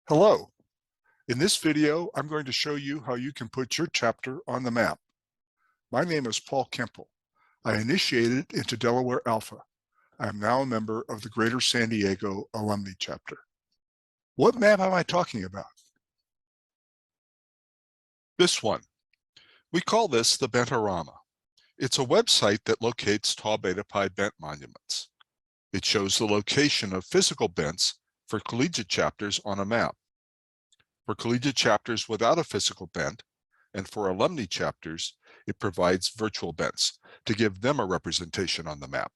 Hello. In this video, I'm going to show you how you can put your chapter on the map. My name is Paul Kemple. I initiated into Delaware Alpha. I am now a member of the Greater San Diego Alumni Chapter. What map am I talking about? This one. We call this the Bent-O-Rama. It's a website that locates tall beta pi bent monuments. It shows the location of physical bents for collegiate chapters on a map. For collegiate chapters without a physical bent, and for alumni chapters, it provides virtual bents to give them a representation on the map.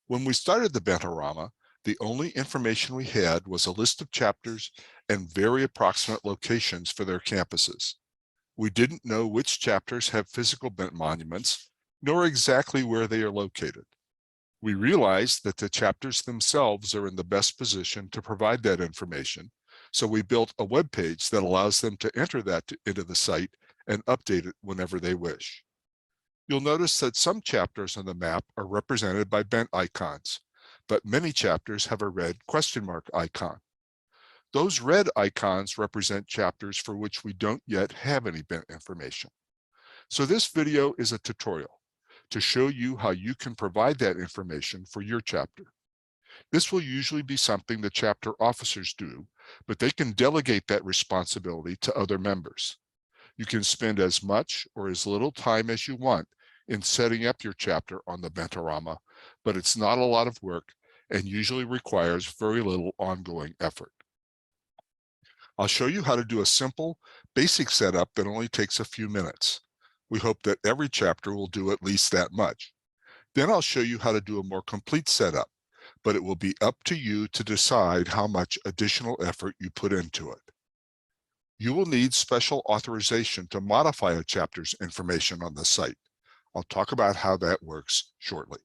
When we started the Bent-O-Rama, the only information we had was a list of chapters and very approximate locations for their campuses. We didn't know which chapters have physical bent monuments, nor exactly where they are located. We realized that the chapters themselves are in the best position to provide that information, so we built a web page that allows them to enter that into the site and update it whenever they wish. You'll notice that some chapters on the map are represented by bent icons, but many chapters have a red question mark icon. Those red icons represent chapters for which we don't yet have any bent information. So this video is a tutorial to show you how you can provide that information for your chapter. This will usually be something the chapter officers do, but they can delegate that responsibility to other members. You can spend as much or as little time as you want in setting up your chapter on the Bent-O-Rama, but it's not a lot of work and usually requires very little ongoing effort. I'll show you how to do a simple, basic setup that only takes a few minutes. We hope that every chapter will do at least that much. Then I'll show you how to do a more complete setup, but it will be up to you to decide how much additional effort you put into it. You will need special authorization to modify a chapter's information on the site. I'll talk about how that works shortly.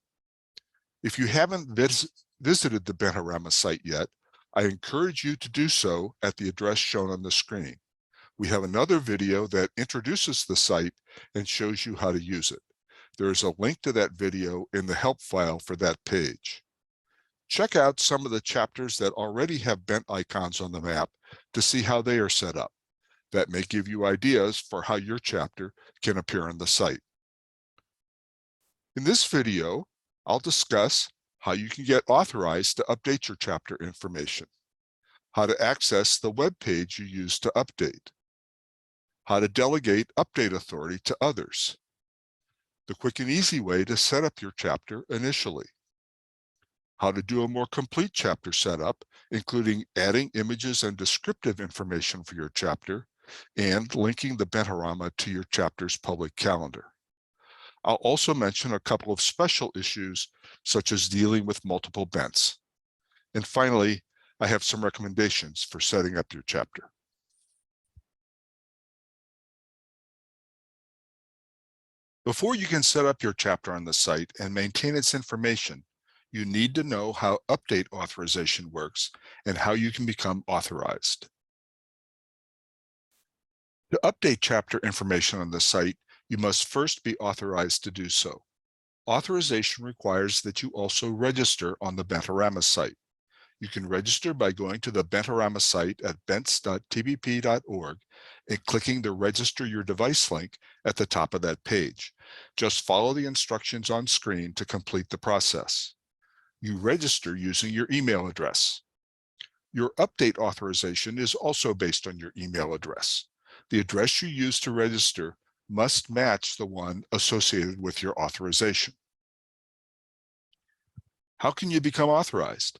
If you haven't visited the Bent-O-Rama site yet, I encourage you to do so at the address shown on the screen. We have another video that introduces the site and shows you how to use it. There is a link to that video in the help file for that page. Check out some of the chapters that already have bent icons on the map to see how they are set up. That may give you ideas for how your chapter can appear on the site. In this video, I'll discuss how you can get authorized to update your chapter information, how to access the web page you use to update, how to delegate update authority to others, the quick and easy way to set up your chapter initially, how to do a more complete chapter setup, including adding images and descriptive information for your chapter, and linking the Bent-O-Rama to your chapter's public calendar. I'll also mention a couple of special issues, such as dealing with multiple bents. And finally, I have some recommendations for setting up your chapter. Before you can set up your chapter on the site and maintain its information, you need to know how update authorization works and how you can become authorized. To update chapter information on the site, you must first be authorized to do so. Authorization requires that you also register on the Bent-O-Rama site. You can register by going to the Bent-O-Rama site at bents.tbp.org and clicking the Register Your Device link at the top of that page. Just follow the instructions on screen to complete the process. You register using your email address. Your update authorization is also based on your email address. The address you use to register must match the one associated with your authorization. How can you become authorized?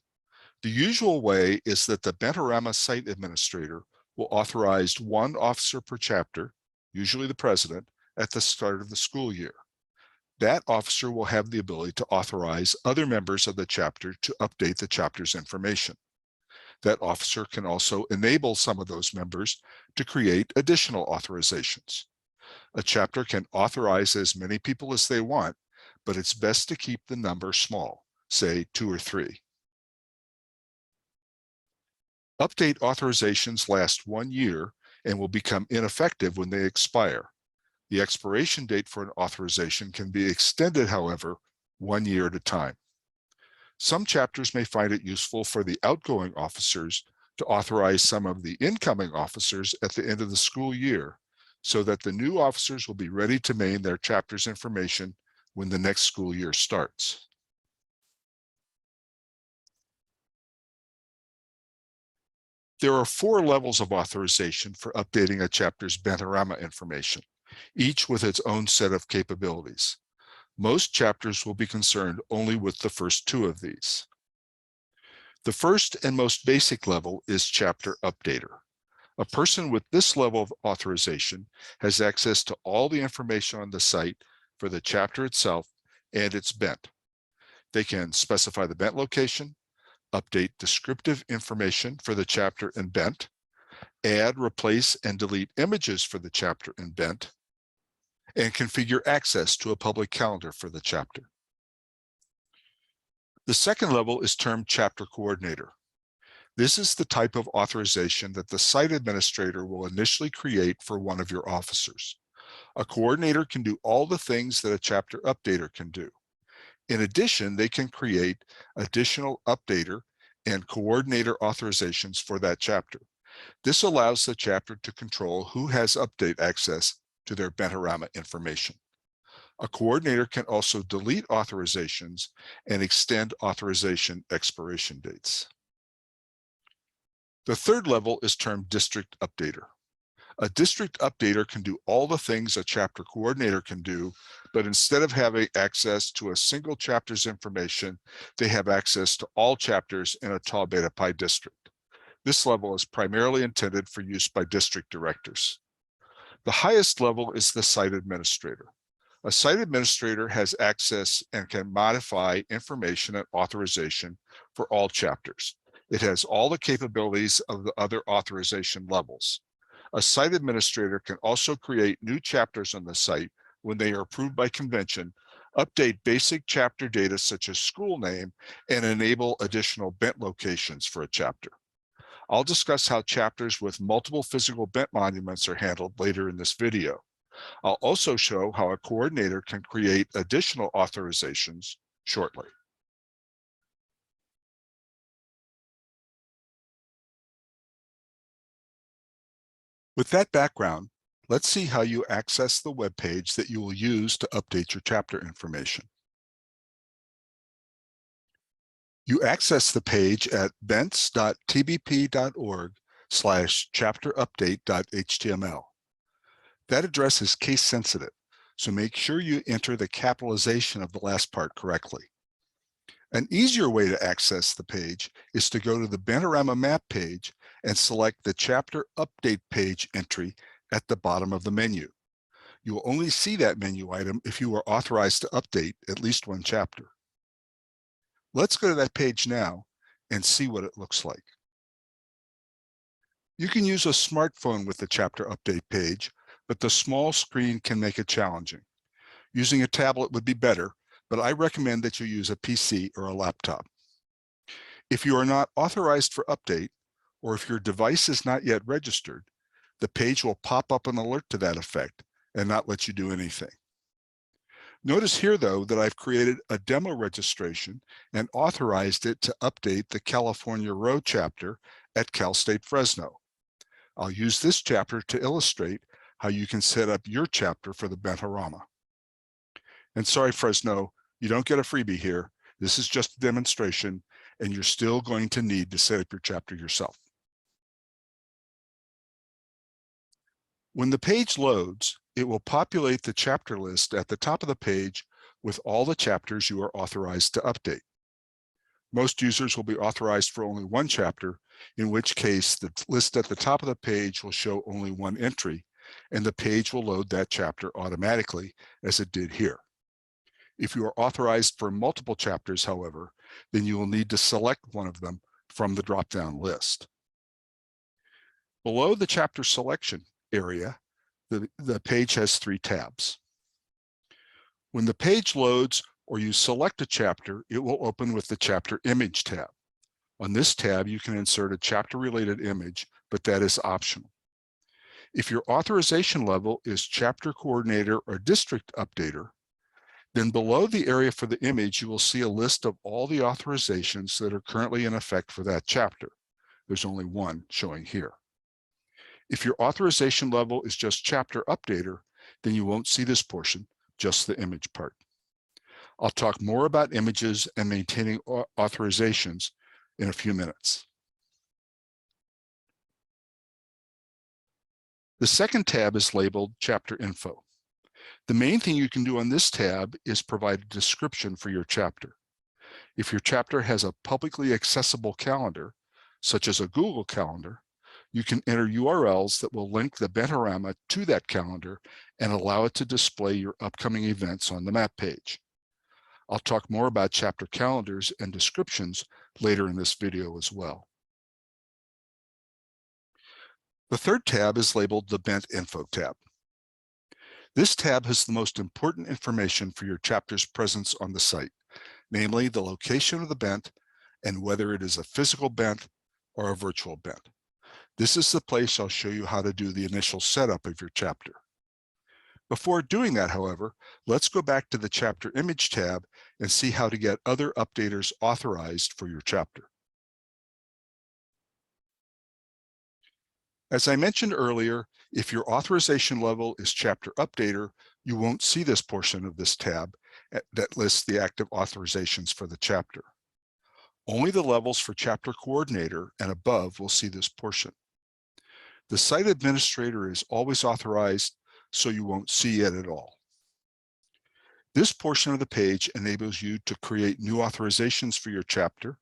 The usual way is that the Bent-O-Rama site administrator will authorize one officer per chapter, usually the president, at the start of the school year. That officer will have the ability to authorize other members of the chapter to update the chapter's information. That officer can also enable some of those members to create additional authorizations. A chapter can authorize as many people as they want, but it's best to keep the number small, say 2 or 3. Update authorizations last 1 year and will become ineffective when they expire. The expiration date for an authorization can be extended, however, 1 year at a time. Some chapters may find it useful for the outgoing officers to authorize some of the incoming officers at the end of the school year so that the new officers will be ready to main their chapter's information when the next school year starts. There are 4 levels of authorization for updating a chapter's Bent-O-Rama information, each with its own set of capabilities. Most chapters will be concerned only with the first 2 of these. The first and most basic level is Chapter Updater. A person with this level of authorization has access to all the information on the site for the chapter itself and its bent. They can specify the bent location, update descriptive information for the chapter and bent, add, replace, and delete images for the chapter and bent, and configure access to a public calendar for the chapter. The second level is termed Chapter Coordinator. This is the type of authorization that the site administrator will initially create for one of your officers. A coordinator can do all the things that a chapter updater can do. In addition, they can create additional updater and coordinator authorizations for that chapter. This allows the chapter to control who has update access to their Bent-O-Rama information. A coordinator can also delete authorizations and extend authorization expiration dates. The third level is termed District Updater. A district updater can do all the things a chapter coordinator can do, but instead of having access to a single chapter's information, they have access to all chapters in a Tau Beta Pi district. This level is primarily intended for use by district directors. The highest level is the site administrator. A site administrator has access and can modify information and authorization for all chapters. It has all the capabilities of the other authorization levels. A site administrator can also create new chapters on the site when they are approved by convention, update basic chapter data such as school name, and enable additional bent locations for a chapter. I'll discuss how chapters with multiple physical bent monuments are handled later in this video. I'll also show how a coordinator can create additional authorizations shortly. With that background, let's see how you access the web page that you will use to update your chapter information. You access the page at bents.tbp.org/chapterupdate.html. That address is case sensitive, so make sure you enter the capitalization of the last part correctly. An easier way to access the page is to go to the Bent-O-Rama map page and select the Chapter Update page entry at the bottom of the menu. You will only see that menu item if you are authorized to update at least one chapter. Let's go to that page now and see what it looks like. You can use a smartphone with the Chapter Update page, but the small screen can make it challenging. Using a tablet would be better, but I recommend that you use a PC or a laptop. If you are not authorized for update, or if your device is not yet registered, the page will pop up an alert to that effect and not let you do anything. Notice here, though, that I've created a demo registration and authorized it to update the California Row chapter at Cal State Fresno. I'll use this chapter to illustrate how you can set up your chapter for the Bent-O-Rama. And sorry, Fresno, you don't get a freebie here. This is just a demonstration, and you're still going to need to set up your chapter yourself. When the page loads, it will populate the chapter list at the top of the page with all the chapters you are authorized to update. Most users will be authorized for only one chapter, in which case the list at the top of the page will show only one entry, and the page will load that chapter automatically, as it did here. If you are authorized for multiple chapters, however, then you will need to select one of them from the drop-down list. Below the chapter selection area, the page has 3 tabs. When the page loads or you select a chapter, it will open with the Chapter Image tab. On this tab, you can insert a chapter-related image, but that is optional. If your authorization level is Chapter Coordinator or District Updater, then below the area for the image, you will see a list of all the authorizations that are currently in effect for that chapter. There's only one showing here. If your authorization level is just chapter updater, then you won't see this portion, just the image part. I'll talk more about images and maintaining authorizations in a few minutes. The second tab is labeled Chapter Info. The main thing you can do on this tab is provide a description for your chapter. If your chapter has a publicly accessible calendar, such as a Google Calendar, you can enter URLs that will link the Bent-O-Rama to that calendar and allow it to display your upcoming events on the map page. I'll talk more about chapter calendars and descriptions later in this video as well. The third tab is labeled the Bent Info tab. This tab has the most important information for your chapter's presence on the site, namely the location of the bent and whether it is a physical bent or a virtual bent. This is the place I'll show you how to do the initial setup of your chapter. Before doing that, however, let's go back to the Chapter Image tab and see how to get other updaters authorized for your chapter. As I mentioned earlier, if your authorization level is Chapter Updater, you won't see this portion of this tab that lists the active authorizations for the chapter. Only the levels for Chapter Coordinator and above will see this portion. The site administrator is always authorized, so you won't see it at all. This portion of the page enables you to create new authorizations for your chapter,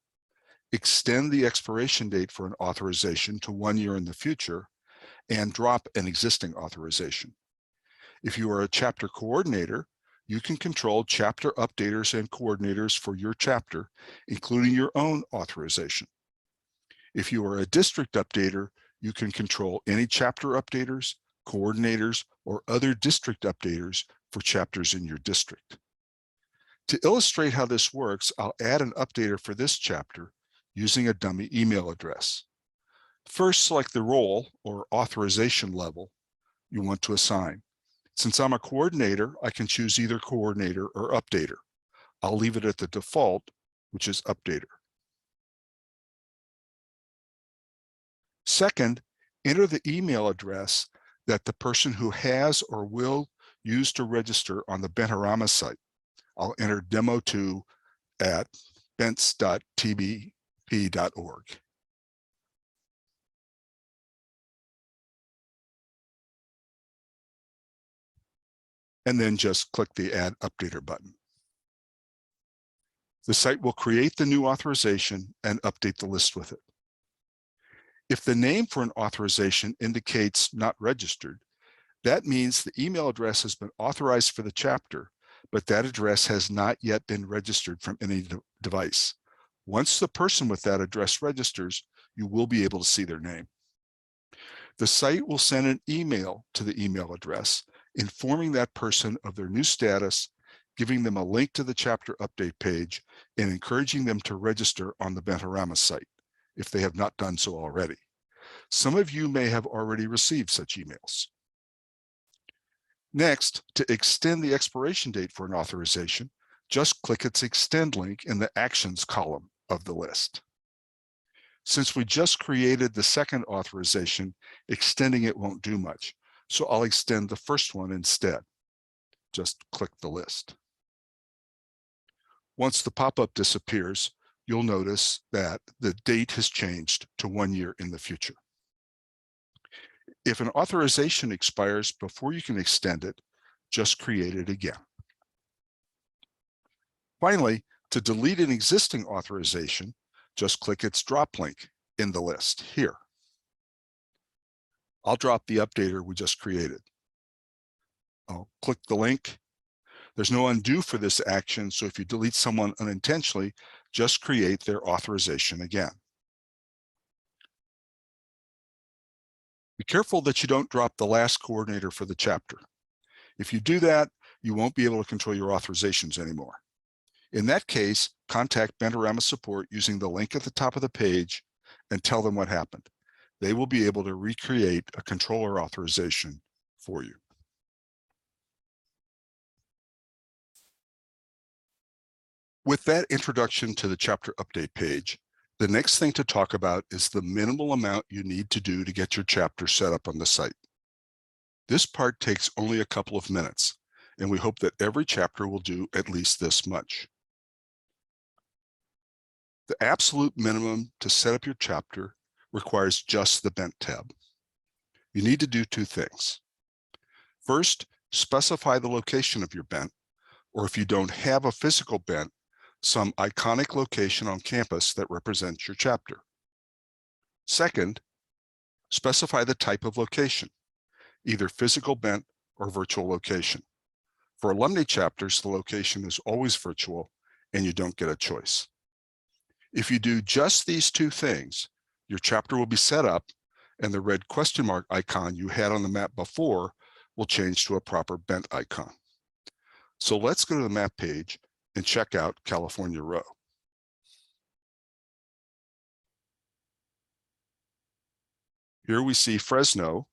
extend the expiration date for an authorization to 1 year in the future, and drop an existing authorization. If you are a chapter coordinator, you can control chapter updaters and coordinators for your chapter, including your own authorization. If you are a district updater, you can control any chapter updaters, coordinators, or other district updaters for chapters in your district. To illustrate how this works, I'll add an updater for this chapter using a dummy email address. First, select the role or authorization level you want to assign. Since I'm a coordinator, I can choose either coordinator or updater. I'll leave it at the default, which is updater. Second, enter the email address that the person who has or will use to register on the Bent-O-Rama site. I'll enter demo2@bents.tbp.org. And then just click the Add Updater button. The site will create the new authorization and update the list with it. If the name for an authorization indicates not registered, that means the email address has been authorized for the chapter, but that address has not yet been registered from any device. Once the person with that address registers, you will be able to see their name. The site will send an email to the email address, informing that person of their new status, giving them a link to the chapter update page, and encouraging them to register on the Bent-O-Rama site if they have not done so already. Some of you may have already received such emails. Next, to extend the expiration date for an authorization, just click its Extend link in the Actions column of the list. Since we just created the second authorization, extending it won't do much, so I'll extend the first one instead. Just click the list. Once the pop-up disappears, you'll notice that the date has changed to 1 year in the future. If an authorization expires before you can extend it, just create it again. Finally, to delete an existing authorization, just click its drop link in the list here. I'll drop the updater we just created. I'll click the link. There's no undo for this action, so if you delete someone unintentionally, just create their authorization again. Be careful that you don't drop the last coordinator for the chapter. If you do that, you won't be able to control your authorizations anymore. In that case, contact Bent-O-Rama support using the link at the top of the page and tell them what happened. They will be able to recreate a controller authorization for you. With that introduction to the chapter update page, The next thing to talk about is the minimal amount you need to do to get your chapter set up on the site. This part takes only a couple of minutes, and we hope that every chapter will do at least this much. The absolute minimum to set up your chapter requires just the Bent tab. You need to do two things. First, specify the location of your Bent, or if you don't have a physical Bent, some iconic location on campus that represents your chapter. Second, specify the type of location, either physical Bent or virtual location. For alumni chapters, the location is always virtual and you don't get a choice. If you do just these two things, your chapter will be set up and the red question mark icon you had on the map before will change to a proper Bent icon. So let's go to the map page and check out California Row. Here we see Fresno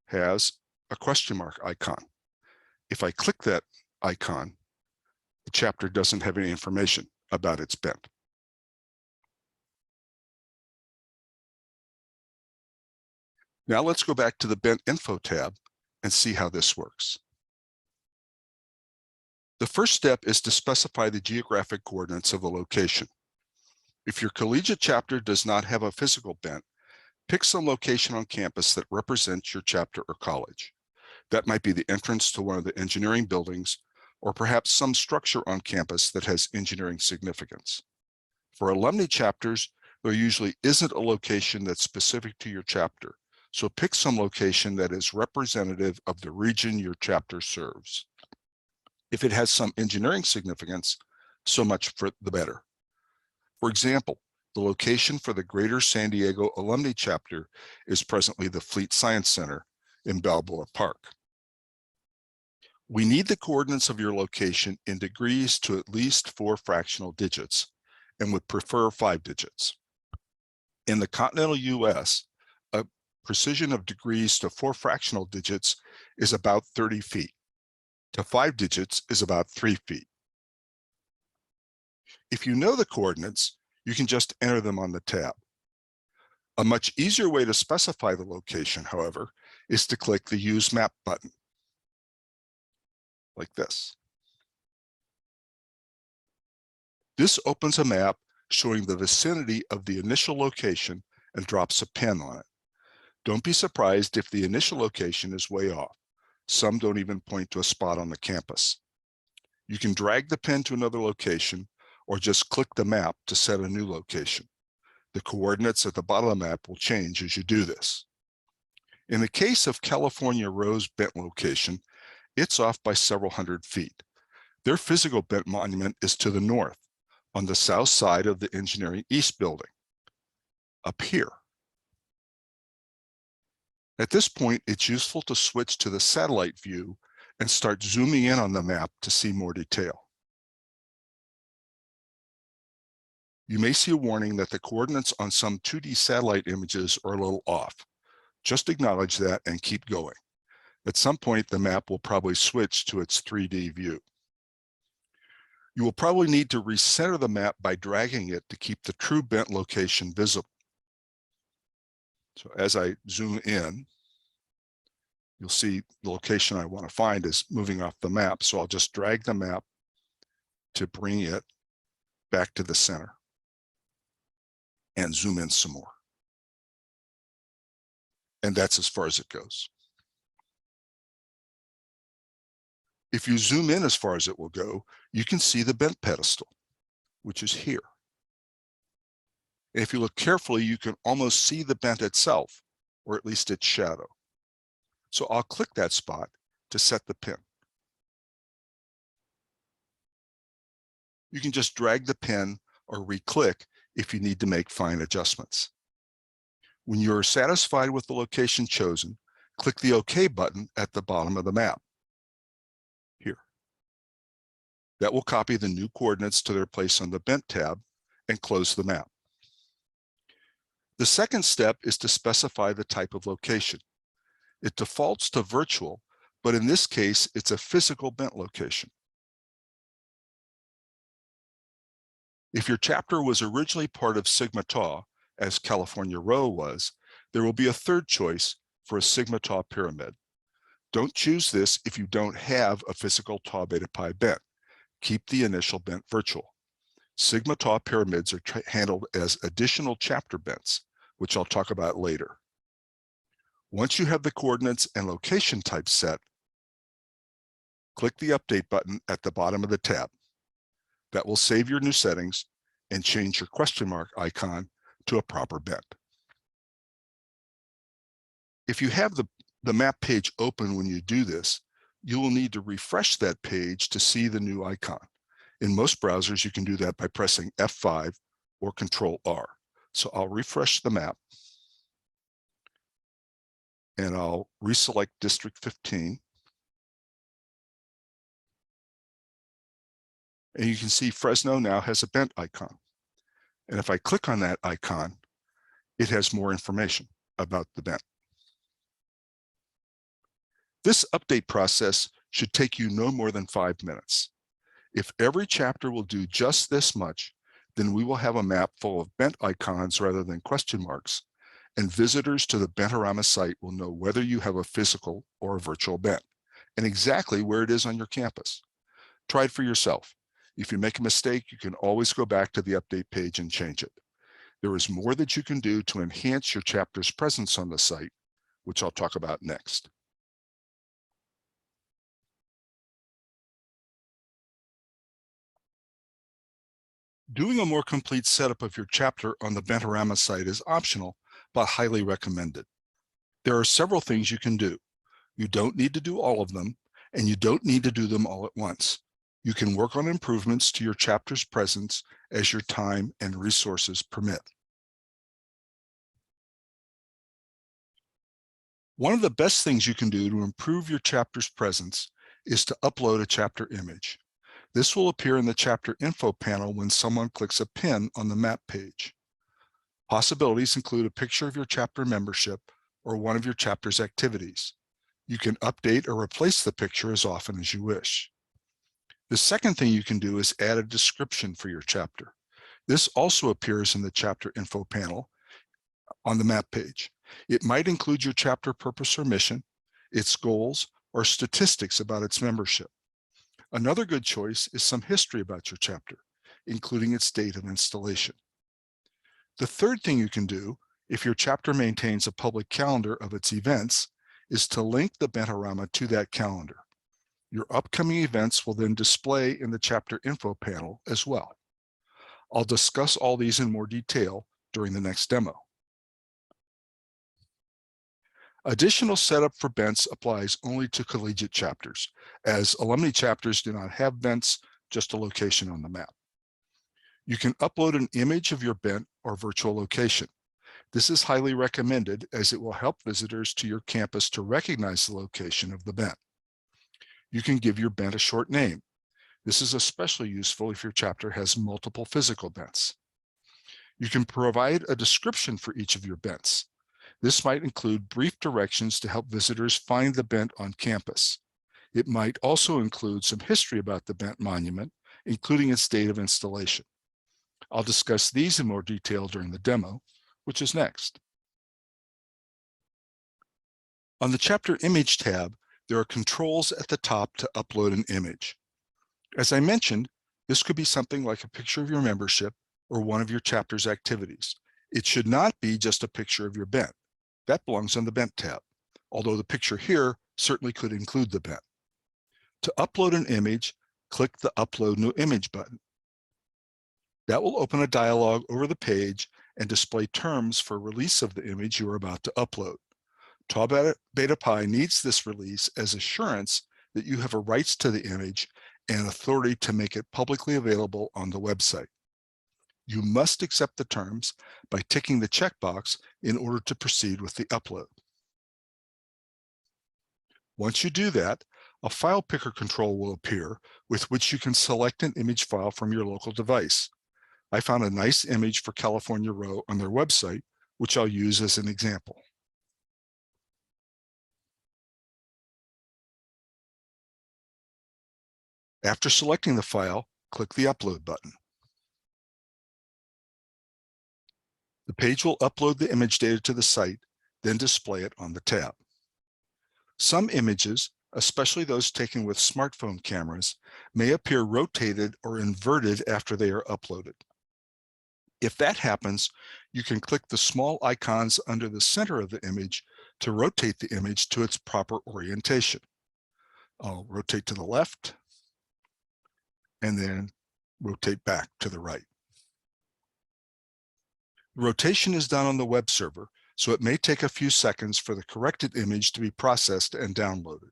has a question mark icon. If I click that icon, the chapter doesn't have any information about its Bent. Now let's go back to the Bent Info tab and see how this works. The first step is to specify the geographic coordinates of the location. If your collegiate chapter does not have a physical Bent, pick some location on campus that represents your chapter or college. That might be the entrance to one of the engineering buildings, or perhaps some structure on campus that has engineering significance. For alumni chapters, there usually isn't a location that's specific to your chapter, so pick some location that is representative of the region your chapter serves. If it has some engineering significance, so much for the better. For example, the location for the Greater San Diego Alumni Chapter is presently the Fleet Science Center in Balboa Park. We need the coordinates of your location in degrees to at least 4 fractional digits, and would prefer 5 digits. In the continental US, a precision of degrees to 4 fractional digits is about 30 feet. To 5 digits is about 3 feet. If you know the coordinates, you can just enter them on the tab. A much easier way to specify the location, however, is to click the Use Map button, like this. This opens a map showing the vicinity of the initial location and drops a pin on it. Don't be surprised if the initial location is way off. Some don't even point to a spot on the campus. You can drag the pin to another location or just click the map to set a new location. The coordinates at the bottom of the map will change as you do this. In the case of California Row's Bent location, it's off by several hundred feet. Their physical Bent monument is to the north, on the south side of the Engineering East building, up here. At this point, it's useful to switch to the satellite view and start zooming in on the map to see more detail. You may see a warning that the coordinates on some 2D satellite images are a little off. Just acknowledge that and keep going. At some point, the map will probably switch to its 3D view. You will probably need to recenter the map by dragging it to keep the true Bent location visible. So as I zoom in, you'll see the location I want to find is moving off the map. So I'll just drag the map to bring it back to the center and zoom in some more. And that's as far as it goes. If you zoom in as far as it will go, you can see the Bent pedestal, which is here. And if you look carefully, you can almost see the Bent itself, or at least its shadow. So I'll click that spot to set the pin. You can just drag the pin or re-click if you need to make fine adjustments. When you're satisfied with the location chosen, click the OK button at the bottom of the map. Here. That will copy the new coordinates to their place on the Bent tab and close the map. The second step is to specify the type of location. It defaults to virtual, but in this case, it's a physical Bent location. If your chapter was originally part of Sigma Tau, as California Row was, there will be a third choice for a Sigma Tau pyramid. Don't choose this if you don't have a physical Tau Beta Pi bent. Keep the initial bent virtual. Sigma Tau pyramids are handled as additional chapter bents, which I'll talk about later. Once you have the coordinates and location type set, click the Update button at the bottom of the tab. That will save your new settings and change your question mark icon to a proper bent. If you have the map page open when you do this, you will need to refresh that page to see the new icon. In most browsers, you can do that by pressing F5 or Control-R. So I'll refresh the map, and I'll reselect District 15. And you can see Fresno now has a bent icon. And if I click on that icon, it has more information about the bent. This update process should take you no more than 5 minutes. If every chapter will do just this much, then we will have a map full of bent icons rather than question marks, and visitors to the Bent-O-Rama site will know whether you have a physical or a virtual bent, and exactly where it is on your campus. Try it for yourself. If you make a mistake, you can always go back to the update page and change it. There is more that you can do to enhance your chapter's presence on the site, which I'll talk about next. Doing a more complete setup of your chapter on the Bent-O-Rama site is optional, but highly recommended. There are several things you can do. You don't need to do all of them, and you don't need to do them all at once. You can work on improvements to your chapter's presence as your time and resources permit. One of the best things you can do to improve your chapter's presence is to upload a chapter image. This will appear in the chapter info panel when someone clicks a pin on the map page. Possibilities include a picture of your chapter membership or one of your chapter's activities. You can update or replace the picture as often as you wish. The second thing you can do is add a description for your chapter. This also appears in the chapter info panel on the map page. It might include your chapter purpose or mission, its goals, or statistics about its membership. Another good choice is some history about your chapter, including its date of installation. The third thing you can do, if your chapter maintains a public calendar of its events, is to link the Bent-O-Rama to that calendar. Your upcoming events will then display in the chapter info panel as well. I'll discuss all these in more detail during the next demo. Additional setup for bents applies only to collegiate chapters, as alumni chapters do not have bents, just a location on the map. You can upload an image of your bent or virtual location. This is highly recommended as it will help visitors to your campus to recognize the location of the bent. You can give your bent a short name. This is especially useful if your chapter has multiple physical bents. You can provide a description for each of your bents. This might include brief directions to help visitors find the bent on campus. It might also include some history about the bent monument, including its date of installation. I'll discuss these in more detail during the demo, which is next. On the Chapter Image tab, there are controls at the top to upload an image. As I mentioned, this could be something like a picture of your membership or one of your chapter's activities. It should not be just a picture of your bent. That belongs on the Bent tab, although the picture here certainly could include the bent. To upload an image, click the Upload New Image button. That will open a dialog over the page and display terms for release of the image you are about to upload. Tau Beta Pi needs this release as assurance that you have a rights to the image and authority to make it publicly available on the website. You must accept the terms by ticking the checkbox in order to proceed with the upload. Once you do that, a file picker control will appear with which you can select an image file from your local device. I found a nice image for California Row on their website, which I'll use as an example. After selecting the file, click the Upload button. The page will upload the image data to the site, then display it on the tab. Some images, especially those taken with smartphone cameras, may appear rotated or inverted after they are uploaded. If that happens, you can click the small icons under the center of the image to rotate the image to its proper orientation. I'll rotate to the left and then rotate back to the right. The rotation is done on the web server, so it may take a few seconds for the corrected image to be processed and downloaded.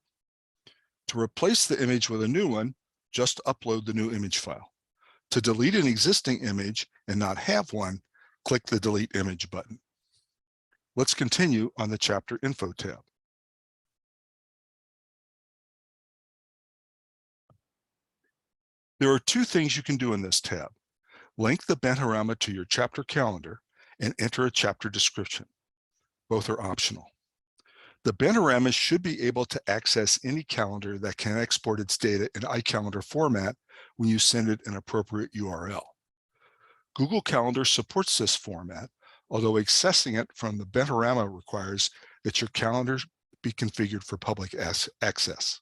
To replace the image with a new one, just upload the new image file. To delete an existing image and not have one, click the Delete Image button. Let's continue on the Chapter Info tab. There are two things you can do in this tab. Link the Bent-O-Rama to your chapter calendar and enter a chapter description. Both are optional. The Bent-O-Rama should be able to access any calendar that can export its data in iCalendar format when you send it an appropriate URL. Google Calendar supports this format, although accessing it from the Bent-O-Rama requires that your calendar be configured for public access.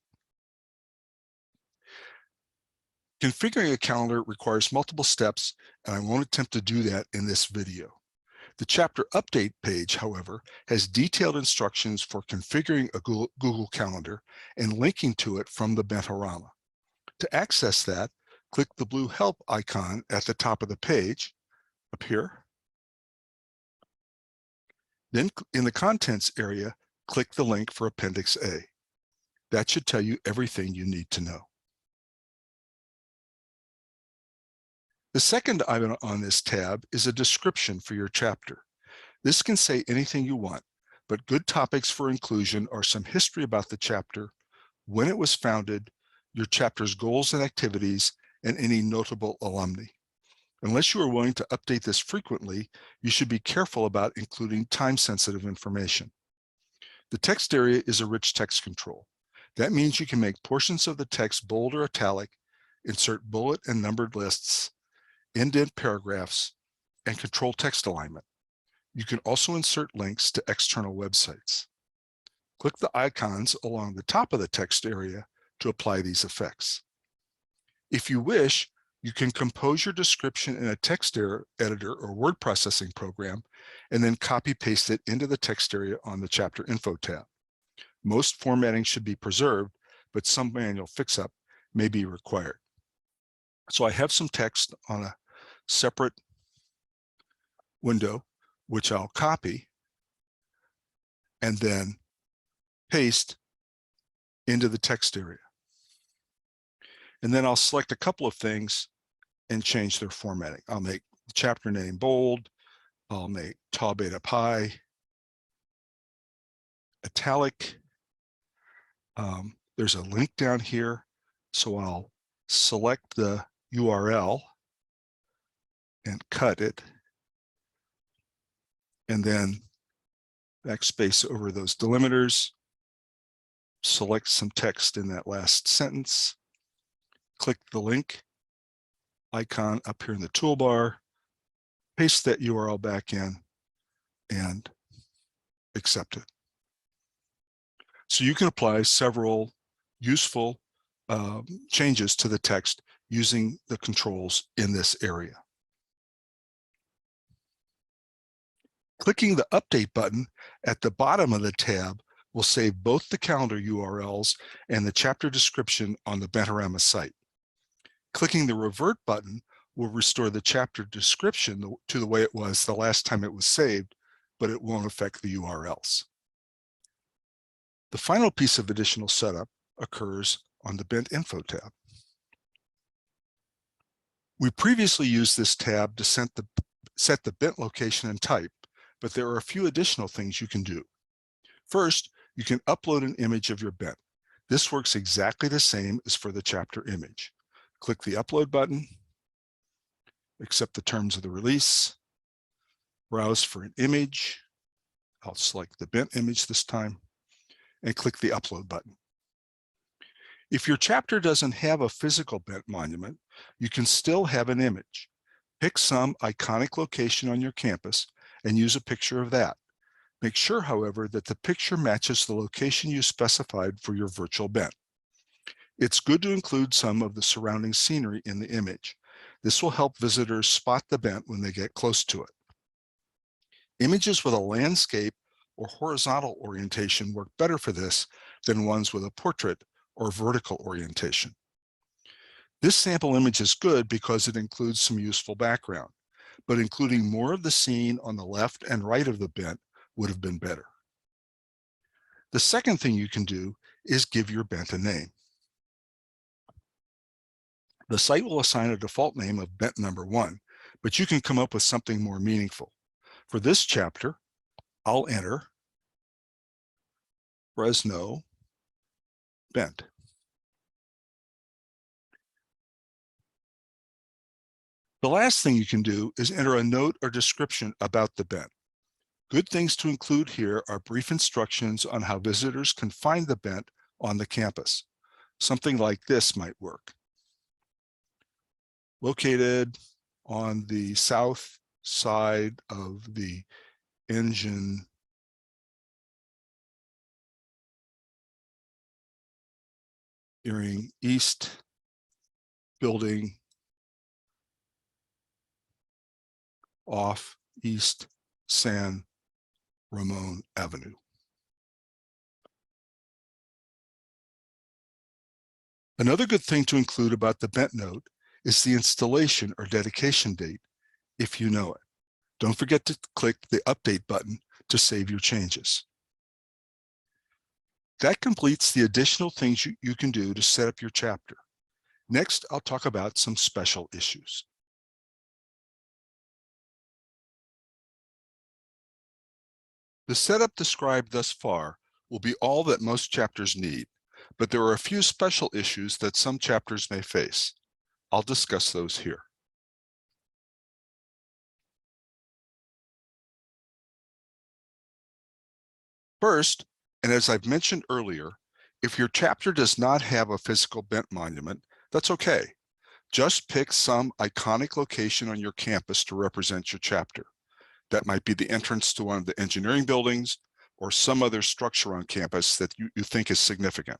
Configuring a calendar requires multiple steps, and I won't attempt to do that in this video. The chapter update page, however, has detailed instructions for configuring a Google Calendar and linking to it from the Bent-O-Rama. To access that, click the blue Help icon at the top of the page, up here. Then in the Contents area, click the link for Appendix A. That should tell you everything you need to know. The second item on this tab is a description for your chapter. This can say anything you want, but good topics for inclusion are some history about the chapter, when it was founded, your chapter's goals and activities, and any notable alumni. Unless you are willing to update this frequently, you should be careful about including time-sensitive information. The text area is a rich text control. That means you can make portions of the text bold or italic, insert bullet and numbered lists, indent paragraphs, and control text alignment. You can also insert links to external websites. Click the icons along the top of the text area to apply these effects. If you wish, you can compose your description in a text editor or word processing program, and then copy-paste it into the text area on the Chapter Info tab. Most formatting should be preserved, but some manual fix-up may be required. So I have some text on a separate window, which I'll copy and then paste into the text area. And then I'll select a couple of things and change their formatting. I'll make the chapter name bold. I'll make tau beta pi italic. There's a link down here, so I'll select the URL and cut it, and then backspace over those delimiters, select some text in that last sentence, click the link icon up here in the toolbar, paste that URL back in, and accept it. So you can apply several useful changes to the text using the controls in this area. Clicking the Update button at the bottom of the tab will save both the calendar URLs and the chapter description on the Bent-O-Rama site. Clicking the Revert button will restore the chapter description to the way it was the last time it was saved, but it won't affect the URLs. The final piece of additional setup occurs on the Bent Info tab. We previously used this tab to set the Bent location and type, but there are a few additional things you can do. First, you can upload an image of your Bent. This works exactly the same as for the chapter image. Click the Upload button, accept the terms of the release, browse for an image. I'll select the Bent image this time, and click the Upload button. If your chapter doesn't have a physical Bent monument, you can still have an image. Pick some iconic location on your campus and use a picture of that. Make sure, however, that the picture matches the location you specified for your virtual bent. It's good to include some of the surrounding scenery in the image. This will help visitors spot the bent when they get close to it. Images with a landscape or horizontal orientation work better for this than ones with a portrait or vertical orientation. This sample image is good because it includes some useful background, but including more of the scene on the left and right of the bent would have been better. The second thing you can do is give your bent a name. The site will assign a default name of bent number 1, but you can come up with something more meaningful. For this chapter, I'll enter Fresno bent. The last thing you can do is enter a note or description about the bent. Good things to include here are brief instructions on how visitors can find the bent on the campus. Something like this might work. Located on the south side of the engine east building off East San Ramon Avenue. Another good thing to include about the bent note is the installation or dedication date, if you know it. Don't forget to click the update button to save your changes. That completes the additional things you can do to set up your chapter. Next, I'll talk about some special issues. The setup described thus far will be all that most chapters need, but there are a few special issues that some chapters may face. I'll discuss those here. First, and as I've mentioned earlier, if your chapter does not have a physical bent monument, that's okay. Just pick some iconic location on your campus to represent your chapter. That might be the entrance to one of the engineering buildings or some other structure on campus that you think is significant.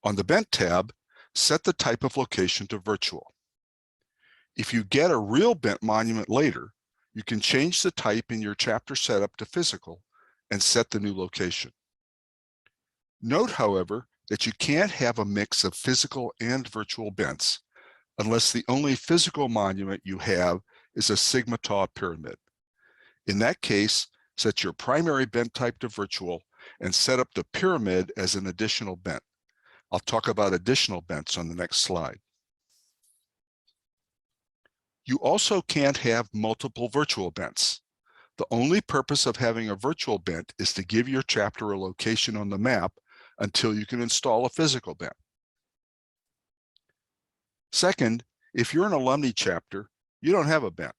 On the Bent tab, set the type of location to virtual. If you get a real bent monument later, you can change the type in your chapter setup to physical and set the new location. Note, however, that you can't have a mix of physical and virtual bents unless the only physical monument you have is a sigma tau pyramid. In that case, set your primary bent type to virtual and set up the pyramid as an additional bent. I'll talk about additional bents on the next slide. You also can't have multiple virtual bents. The only purpose of having a virtual bent is to give your chapter a location on the map until you can install a physical bent. Second, if you're an alumni chapter, you don't have a bent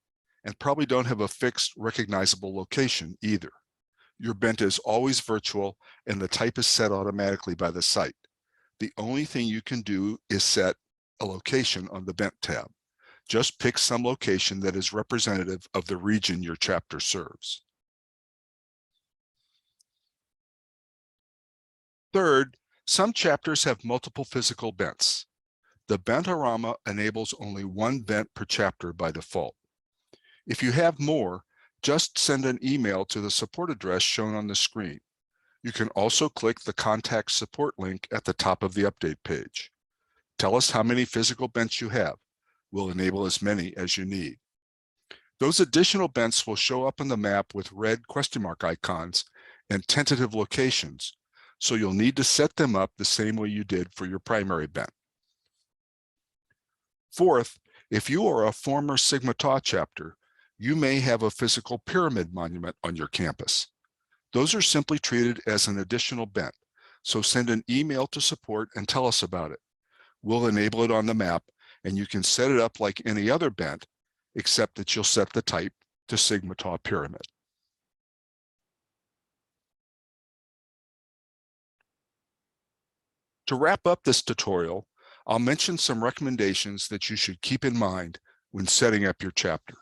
and probably don't have a fixed recognizable location either. Your bent is always virtual and the type is set automatically by the site. The only thing you can do is set a location on the Bent tab. Just pick some location that is representative of the region your chapter serves. Third, some chapters have multiple physical bents. The Bent-O-Rama enables only one bent per chapter by default. If you have more, just send an email to the support address shown on the screen. You can also click the Contact Support link at the top of the update page. Tell us how many physical bents you have. We'll enable as many as you need. Those additional bents will show up on the map with red question mark icons and tentative locations, so you'll need to set them up the same way you did for your primary bent. Fourth, if you are a former Sigma Tau chapter, you may have a physical pyramid monument on your campus. Those are simply treated as an additional bent, so send an email to support and tell us about it. We'll enable it on the map, and you can set it up like any other bent, except that you'll set the type to Sigma Tau pyramid. To wrap up this tutorial, I'll mention some recommendations that you should keep in mind when setting up your chapter.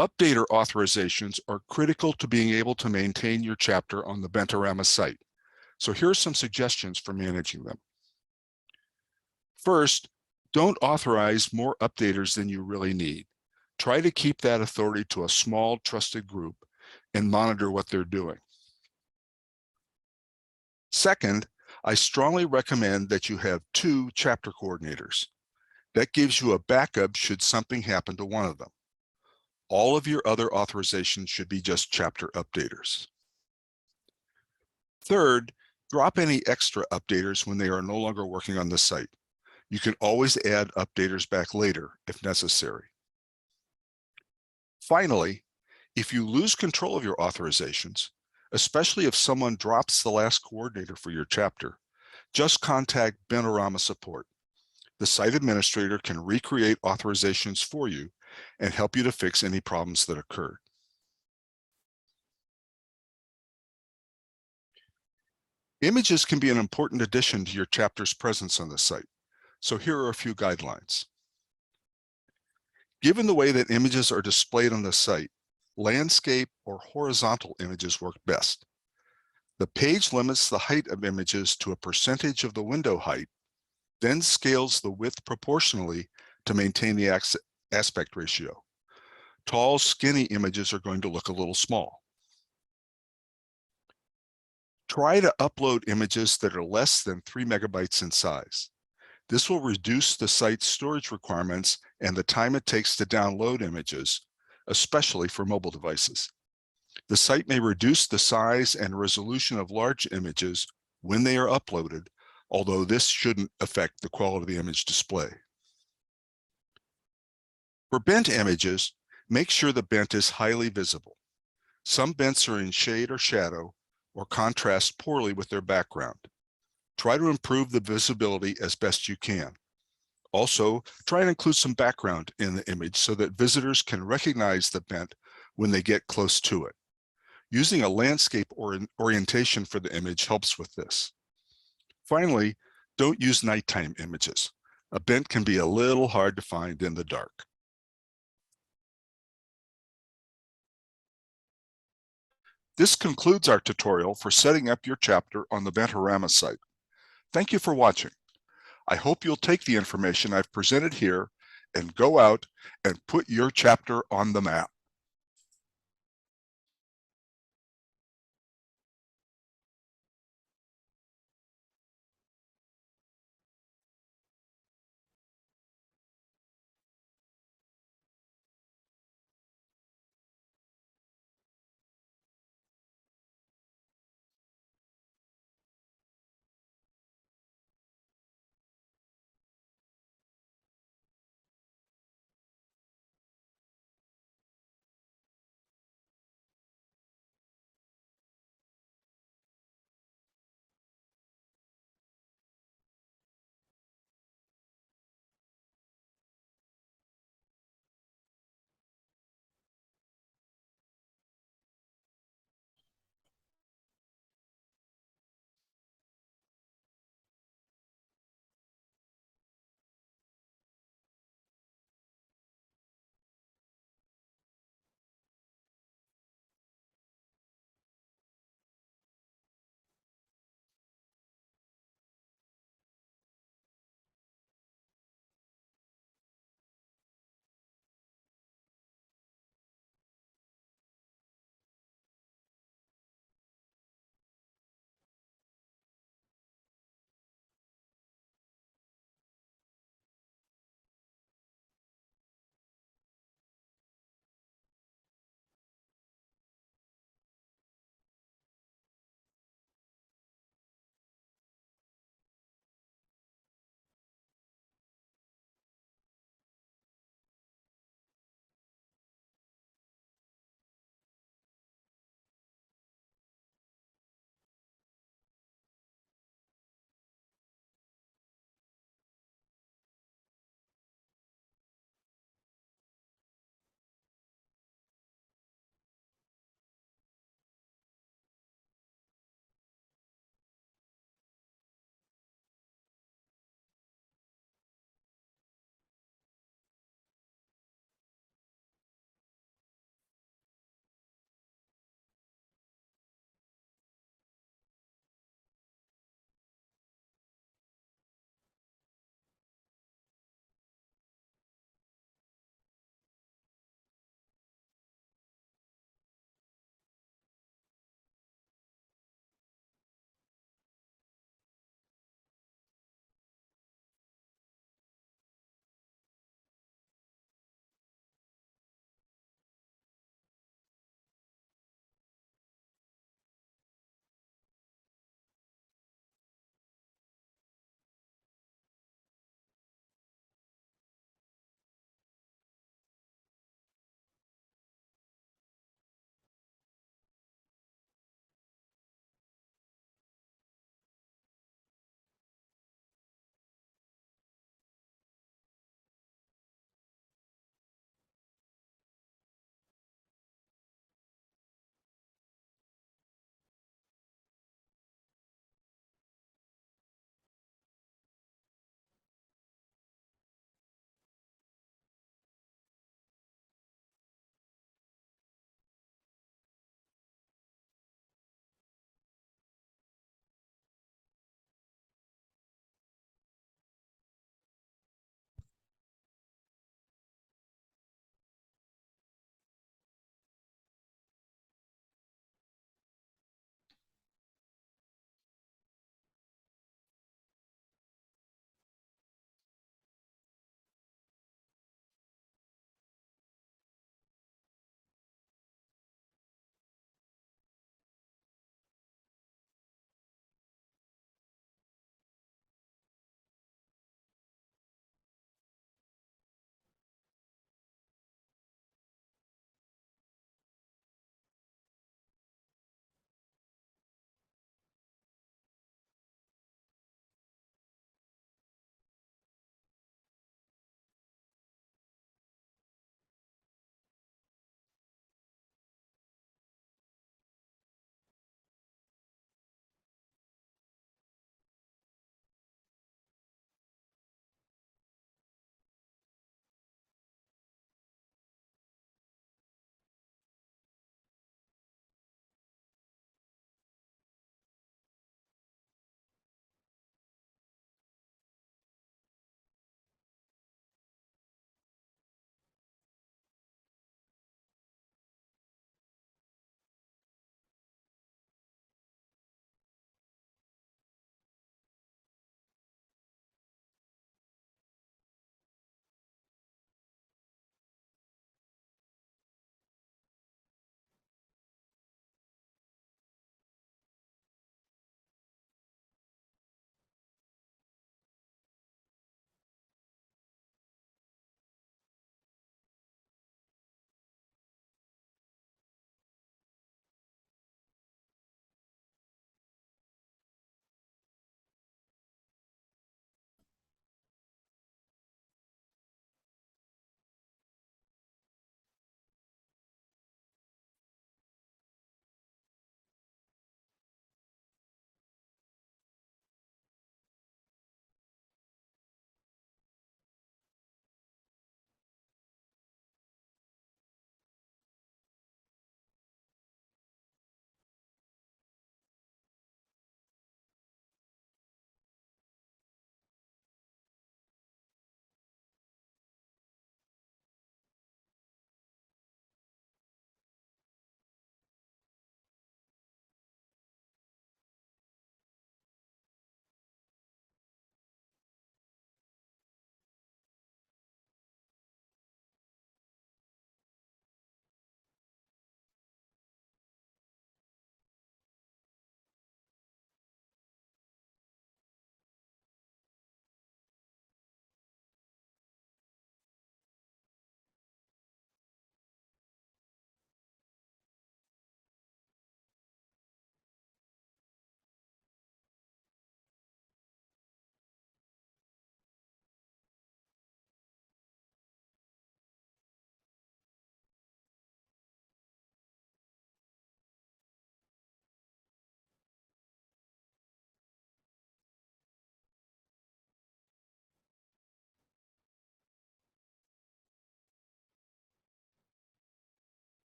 Updater authorizations are critical to being able to maintain your chapter on the Bent-O-Rama site. So here are some suggestions for managing them. First, don't authorize more updaters than you really need. Try to keep that authority to a small, trusted group and monitor what they're doing. Second, I strongly recommend that you have 2 chapter coordinators. That gives you a backup should something happen to one of them. All of your other authorizations should be just chapter updaters. Third, drop any extra updaters when they are no longer working on the site. You can always add updaters back later if necessary. Finally, if you lose control of your authorizations, especially if someone drops the last coordinator for your chapter, just contact Bent-O-Rama support. The site administrator can recreate authorizations for you and help you to fix any problems that occurred. Images can be an important addition to your chapter's presence on the site, so here are a few guidelines. Given the way that images are displayed on the site, landscape or horizontal images work best. The page limits the height of images to a percentage of the window height, then scales the width proportionally to maintain the aspect ratio. Tall, skinny images are going to look a little small. Try to upload images that are less than 3 megabytes in size. This will reduce the site's storage requirements and the time it takes to download images, especially for mobile devices. The site may reduce the size and resolution of large images when they are uploaded, although this shouldn't affect the quality of the image display. For bent images, make sure the bent is highly visible. Some bents are in shade or shadow or contrast poorly with their background. Try to improve the visibility as best you can. Also, try and include some background in the image so that visitors can recognize the bent when they get close to it. Using a landscape orientation for the image helps with this. Finally, don't use nighttime images. A bent can be a little hard to find in the dark. This concludes our tutorial for setting up your chapter on the Bent-O-Rama site. Thank you for watching. I hope you'll take the information I've presented here and go out and put your chapter on the map.